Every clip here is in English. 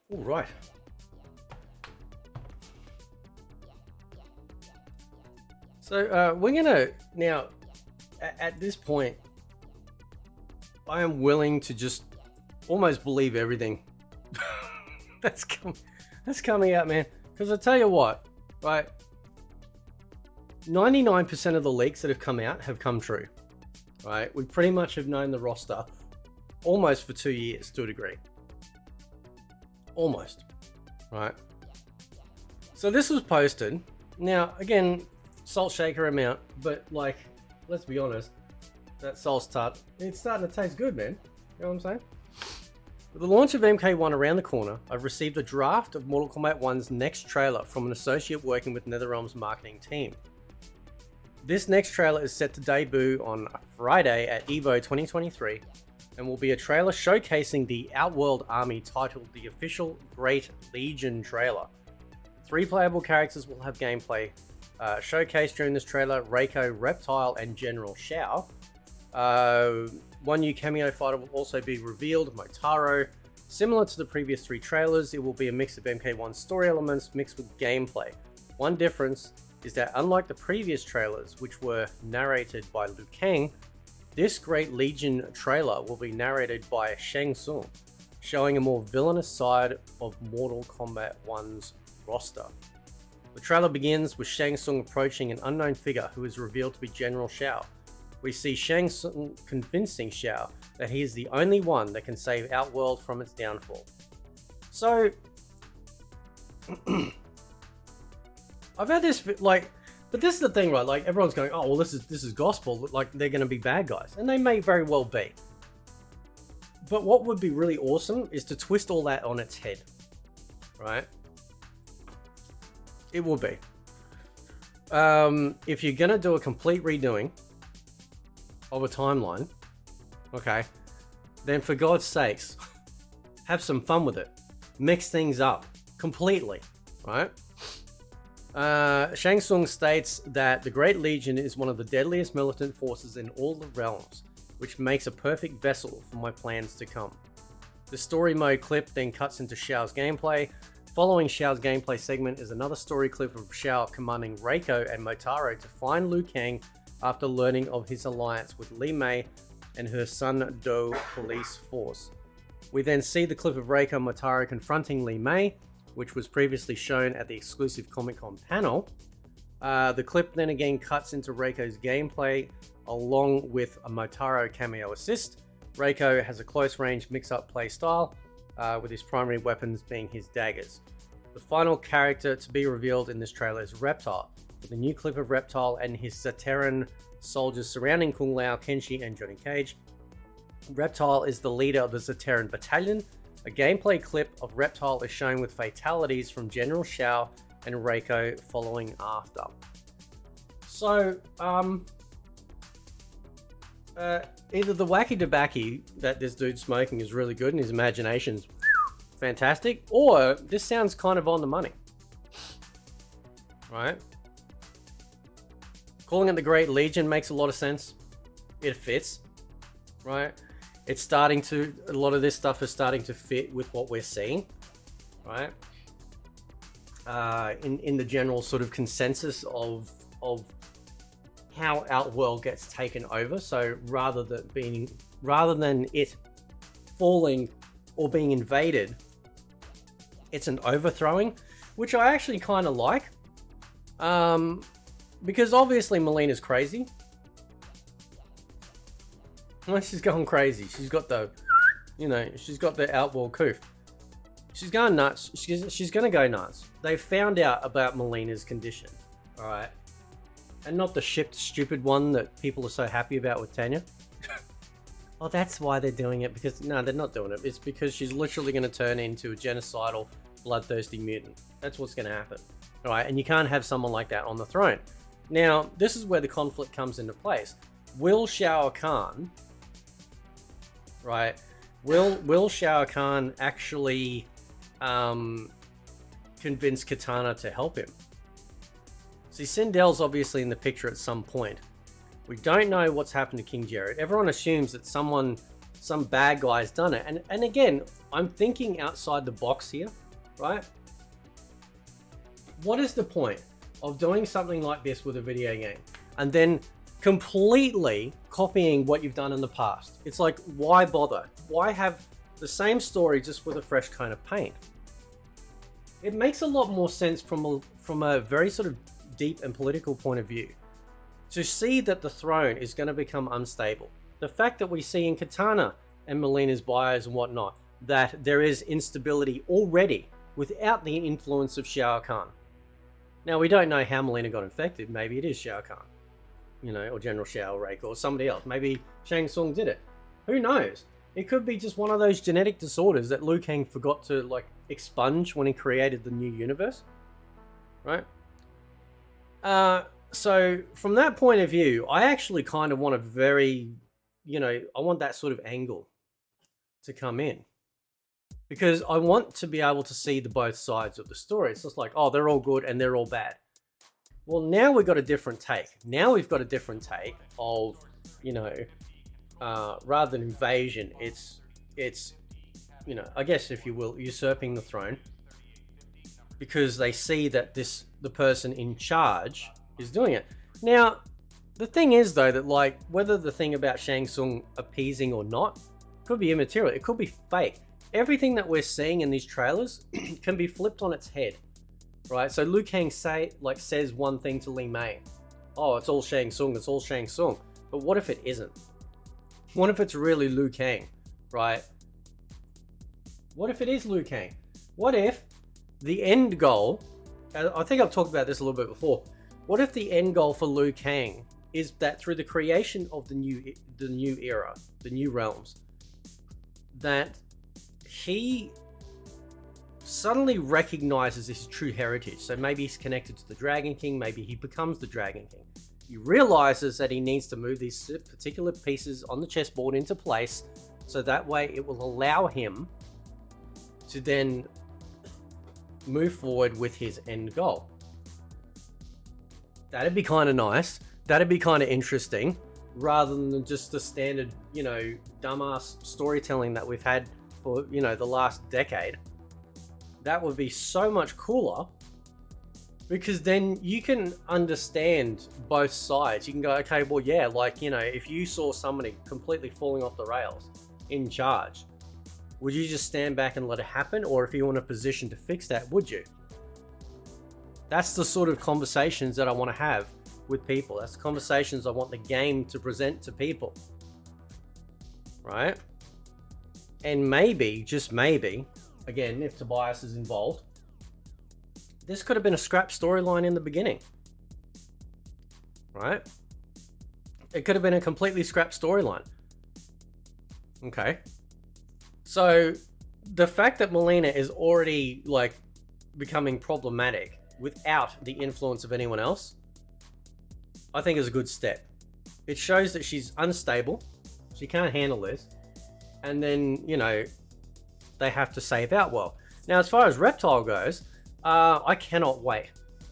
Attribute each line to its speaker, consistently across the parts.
Speaker 1: All right. So we're gonna now. At this point, I am willing to just almost believe everything that's coming out, man. Because I tell you what, right? 99% of the leaks that have come out have come true, right? We pretty much have known the roster almost for 2 years to a degree. Almost, right? So this was posted. Now, again, salt shaker amount, but like, let's be honest, that salt's tart, it's starting to taste good, man. You know what I'm saying? With the launch of MK1 around the corner, I've received a draft of Mortal Kombat 1's next trailer from an associate working with NetherRealm's marketing team. This next trailer is set to debut on Friday at EVO 2023 and will be a trailer showcasing the Outworld army titled the official Great Legion trailer. 3 playable characters will have gameplay showcased during this trailer: Reiko, Reptile, and General Shao. One new cameo fighter will also be revealed, Motaro. Similar to the previous 3 trailers, it will be a mix of MK1 story elements mixed with gameplay. One difference is that unlike the previous trailers, which were narrated by Liu Kang, this Great Legion trailer will be narrated by Shang Tsung, showing a more villainous side of Mortal Kombat 1's roster. The trailer begins with Shang Tsung approaching an unknown figure who is revealed to be General Shao. We see Shang Tsung convincing Shao that he is the only one that can save Outworld from its downfall. So, I've had this, like, but this is the thing, right? Like, everyone's going, oh, well, this is gospel. Like, they're going to be bad guys. And they may very well be. But what would be really awesome is to twist all that on its head, right? It will be. If you're going to do a complete redoing of a timeline, okay, then for God's sakes, have some fun with it. Mix things up completely, right? Shang Tsung states that the Great Legion is one of the deadliest militant forces in all the realms, which makes a perfect vessel for my plans to come. The story mode clip then cuts into Shao's gameplay. Following Shao's gameplay segment is another story clip of Shao commanding Reiko and Motaro to find Liu Kang after learning of his alliance with Li Mei and her Sun Do police force. We then see the clip of Reiko and Motaro confronting Li Mei, which was previously shown at the exclusive Comic-Con panel. The clip then again cuts into Reiko's gameplay along with a Motaro cameo assist. Reiko has a close-range mix-up play style, with his primary weapons being his daggers. The final character to be revealed in this trailer is Reptile, with a new clip of Reptile and his Zaterran soldiers surrounding Kung Lao, Kenshi, and Johnny Cage. Reptile is the leader of the Zaterran battalion. A gameplay clip of Reptile is shown with fatalities from General Shao and Reiko following after. So, either the wacky tobacco that this dude's smoking is really good and his imagination's fantastic, or this sounds kind of on the money, right? Calling it the Great Legion makes a lot of sense. It fits, right? It's starting to, a lot of this stuff is starting to fit with what we're seeing, right? In the general sort of consensus of how Outworld gets taken over. So rather than it falling or being invaded, it's an overthrowing, which I actually kind of like. Because obviously Melina's crazy. Well, she's going crazy. She's got the, she's got the Outworld coof. She's going nuts. She's going to go nuts. They found out about Melina's condition, all right? And not the shipped stupid one that people are so happy about with Tanya. Oh, that's why they're doing it, because no, they're not doing it. It's because she's literally going to turn into a genocidal, bloodthirsty mutant. That's what's going to happen, all right? And you can't have someone like that on the throne. Now, this is where the conflict comes into place. Will Shao Kahn, right? Will Shao Kahn actually convince Katana to help him? See, Sindel's obviously in the picture at some point. We don't know what's happened to King Jared. Everyone assumes that some bad guy's done it. And again, I'm thinking outside the box here, right? What is the point of doing something like this with a video game and then completely copying what you've done in the past? It's like, why bother? Why have the same story just with a fresh coat of paint? It makes a lot more sense from a very sort of deep and political point of view to see that the throne is going to become unstable. The fact that we see in Katana and Melina's bios and whatnot that there is instability already without the influence of Shao Kahn. Now, we don't know how Melina got infected. Maybe it is Shao Kahn, you know, or General Shao, or Reiko, or somebody else. Maybe Shang Tsung did it. Who knows? It could be just one of those genetic disorders that Liu Kang forgot to, like, expunge when he created the new universe, right? So from that point of view, I actually kind of want a very, you know, I want that sort of angle to come in, because I want to be able to see the both sides of the story. It's just like, oh, they're all good and they're all bad. Well, now we've got a different take. Now we've got a different take of, you know, rather than invasion, it's, you know, I guess, if you will, usurping the throne, because they see that the person in charge is doing it. Now, the thing is, though, that, like, whether the thing about Shang Tsung appeasing or not could be immaterial. It could be fake. Everything that we're seeing in these trailers can be flipped on its head, right? So Liu Kang says one thing to Li Mei. Oh, it's all Shang Tsung. It's all Shang Tsung. But what if it isn't? What if it's really Liu Kang, right? What if it is Liu Kang? What if the end goal, I think I've talked about this a little bit before, what if the end goal for Liu Kang is that through the creation of the new era, the new realms, that he suddenly recognizes his true heritage? So maybe he's connected to the Dragon King, maybe he becomes the Dragon King. He realizes that he needs to move these particular pieces on the chessboard into place, so that way it will allow him to then move forward with his end goal. That'd be kind of nice. That'd be kind of interesting, rather than just the standard, you know, dumbass storytelling that we've had for, you know, the last decade. That would be so much cooler, because then you can understand both sides. You can go, okay, well, yeah, like, you know, if you saw somebody completely falling off the rails in charge, would you just stand back and let it happen? Or if you were in a position to fix that, would you? That's the sort of conversations that I want to have with people. That's the conversations I want the game to present to people, right? And maybe, just maybe, again, if Tobias is involved, this could have been a scrap storyline in the beginning, right? It could have been a completely scrap storyline. Okay. So the fact that Melina is already, like, becoming problematic without the influence of anyone else, I think is a good step. It shows that she's unstable. She can't handle this. And then, you know, they have to save out well. Now, as far as Reptile goes, I cannot wait.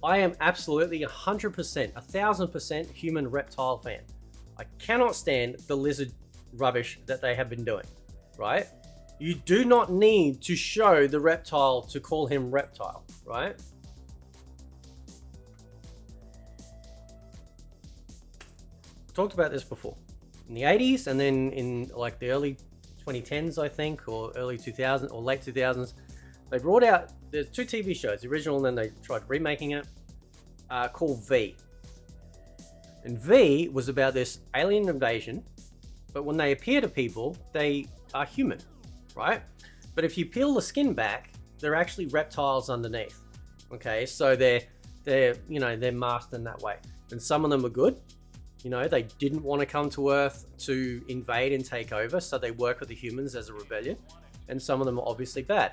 Speaker 1: I am absolutely 100%, 1000% human Reptile fan. I cannot stand the lizard rubbish that they have been doing, right? You do not need to show the Reptile to call him Reptile, right? Talked about this before. In the 80s, and then in, like, the early 2010s, I think, or early 2000s, or late 2000s, they brought out, there's two TV shows, the original, and then they tried remaking it, called V. And V was about this alien invasion, but when they appear to people, they are human, right? But if you peel the skin back, they're actually reptiles underneath. Okay, so they're you know, they're masked in that way. And some of them are good. You know, they didn't want to come to Earth to invade and take over, so they work with the humans as a rebellion. And some of them are obviously bad.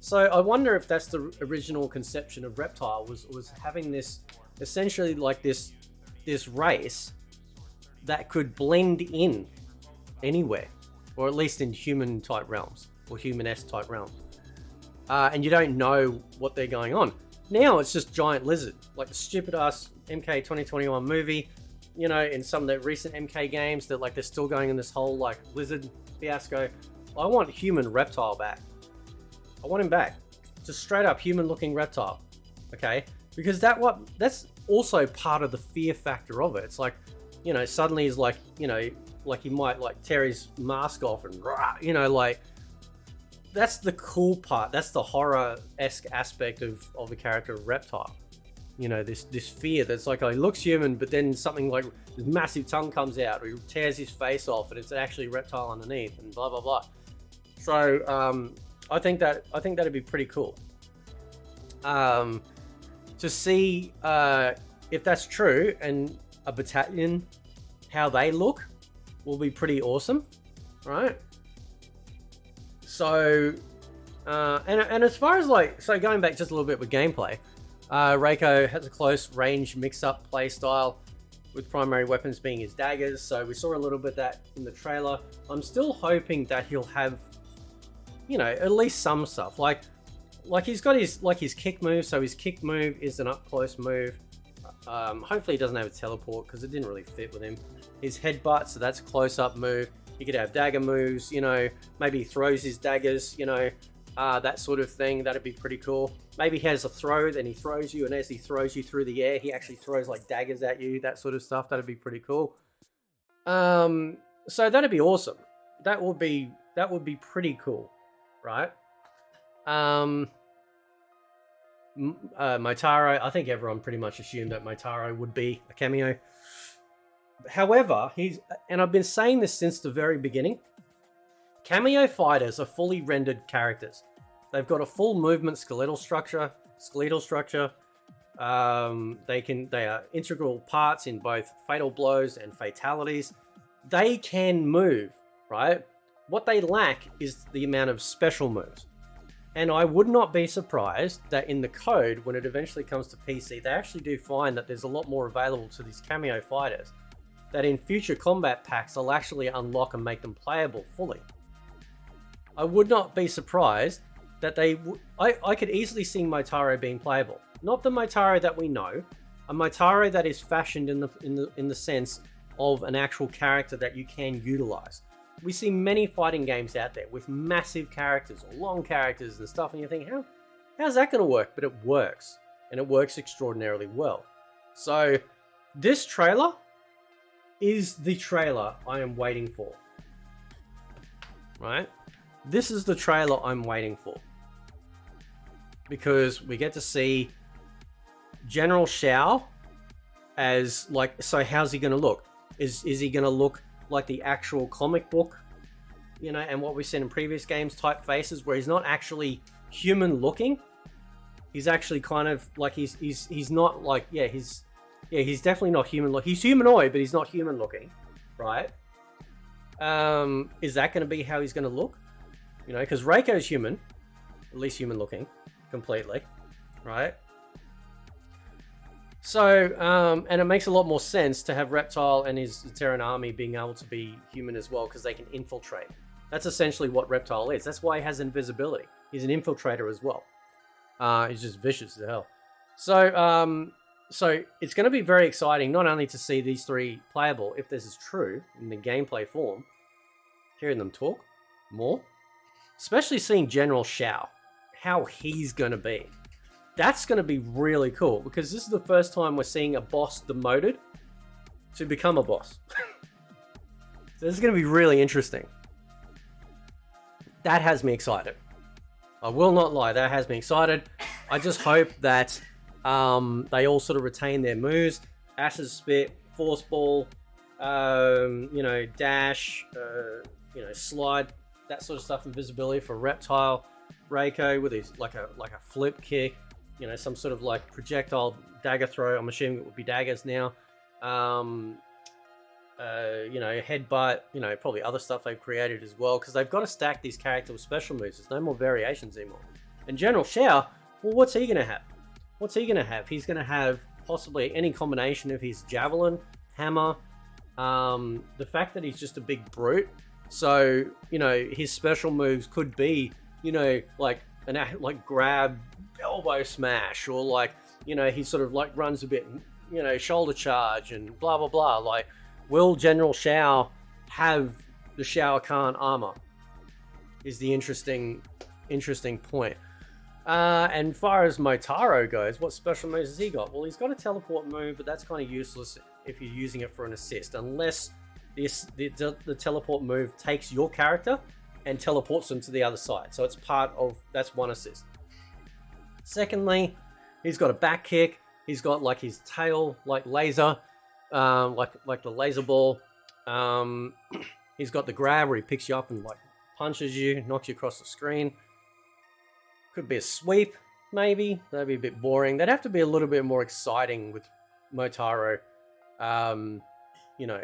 Speaker 1: So I wonder if that's the original conception of Reptile, was having this, essentially like this race that could blend in anywhere, or at least in human type realms, or human-esque type realms. And you don't know what they're going on. Now it's just giant lizard, like the stupid ass MK 2021 movie. you know, in some of the recent MK games that like they're still going in this whole like lizard fiasco. I want human Reptile back. I want him back. Just straight up human looking Reptile. Okay? Because that's also part of the fear factor of it. It's like, you know, suddenly he's like, you know, like he might like tear his mask off and, you know, like that's the cool part. That's the horror-esque aspect of the character of Reptile. You know, this fear that's like, oh, he looks human, but then something like his massive tongue comes out, or he tears his face off, and it's actually a reptile underneath, and blah blah blah. So I think that'd be pretty cool. To see if that's true, and a battalion, how they look, will be pretty awesome, right? So, and as far as like, so going back just a little bit with gameplay. Reiko has a close range mix-up play style, with primary weapons being his daggers. So we saw a little bit of that in the trailer. I'm still hoping that he'll have, you know, at least some stuff. Like he's got his kick move. So his kick move is an up-close move. Hopefully he doesn't have a teleport because it didn't really fit with him. His headbutt, so that's a close-up move. He could have dagger moves, you know, maybe he throws his daggers, you know, that sort of thing. That'd be pretty cool. Maybe he has a throw, then he throws you, and as he throws you through the air, he actually throws like daggers at you, that sort of stuff. That'd be pretty cool. So that'd be awesome. That would be pretty cool, right? Motaro, I think everyone pretty much assumed that Motaro would be a cameo. However, and I've been saying this since the very beginning, cameo fighters are fully rendered characters. They've got a full movement skeletal structure. They are integral parts in both fatal blows and fatalities. They can move, right? What they lack is the amount of special moves. And I would not be surprised that in the code, when it eventually comes to PC, they actually do find that there's a lot more available to these cameo fighters. That in future combat packs, they'll actually unlock and make them playable fully. I would not be surprised that I could easily see Motaro being playable. Not the Motaro that we know, a Motaro that is fashioned in the sense of an actual character that you can utilize. We see many fighting games out there with massive characters or long characters and stuff, and you think, how's that going to work? But it works, and it works extraordinarily well. So this trailer is the trailer I am waiting for. Right? This is the trailer I'm waiting for. Because we get to see General Shao as like, so how's he going to look? Is he going to look like the actual comic book, you know, and what we've seen in previous games type faces where he's not actually human looking? He's actually kind of like, he's not like, he's definitely not human look. He's humanoid, but he's not human looking, right? Is that going to be how he's going to look? You know, because Reiko's human, at least human looking, completely, right? So, and it makes a lot more sense to have Reptile and his Terran army being able to be human as well, because they can infiltrate. That's essentially what Reptile is. That's why he has invisibility. He's an infiltrator as well. He's just vicious as hell. So, so it's going to be very exciting, not only to see these three playable, if this is true, in the gameplay form, hearing them talk more, especially seeing General Shao, how he's going to be. That's going to be really cool, because this is the first time we're seeing a boss demoted to become a boss. So this is going to be really interesting. That has me excited. I will not lie, that has me excited. I just hope that they all sort of retain their moves. Acid Spit, Force Ball, you know, Dash, you know, Slide, that sort of stuff, invisibility for Reptile. Reiko with his like a flip kick, you know, some sort of like projectile dagger throw. I'm assuming it would be daggers now. You know, headbutt, you know, probably other stuff they've created as well, because they've got to stack these characters with special moves. There's no more variations anymore. And General Shao, well, what's he going to have? What's he going to have? He's going to have possibly any combination of his javelin, hammer, the fact that he's just a big brute. So, you know, his special moves could be, you know, like grab, elbow smash, or like, you know, he sort of like runs a bit and you know, shoulder charge and blah blah blah. Like, will General Shao have the Shao Kahn armor? Is the interesting point. And far as Motaro goes, what special moves has he got? Well, he's got a teleport move, but that's kind of useless if you're using it for an assist, unless the teleport move takes your character and teleports them to the other side. So it's part of, that's one assist. Secondly, he's got a back kick. He's got like his tail, like laser, like the laser ball. He's got the grab where he picks you up and like punches you, knocks you across the screen. Could be a sweep, maybe. That'd be a bit boring. That'd have to be a little bit more exciting with Motaro, you know,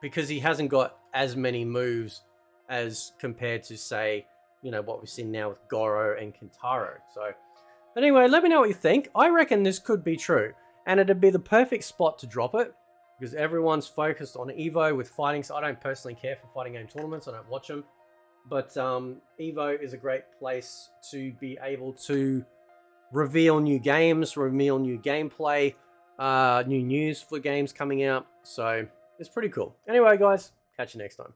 Speaker 1: because he hasn't got as many moves as compared to, say, you know, what we've seen now with Goro and Kintaro. So, but anyway, let me know what you think. I reckon this could be true, and it'd be the perfect spot to drop it, because everyone's focused on Evo with fighting, so I don't personally care for fighting game tournaments. I don't watch them. But Evo is a great place to be able to reveal new games, reveal new gameplay, new news for games coming out. So it's pretty cool. Anyway, guys, catch you next time.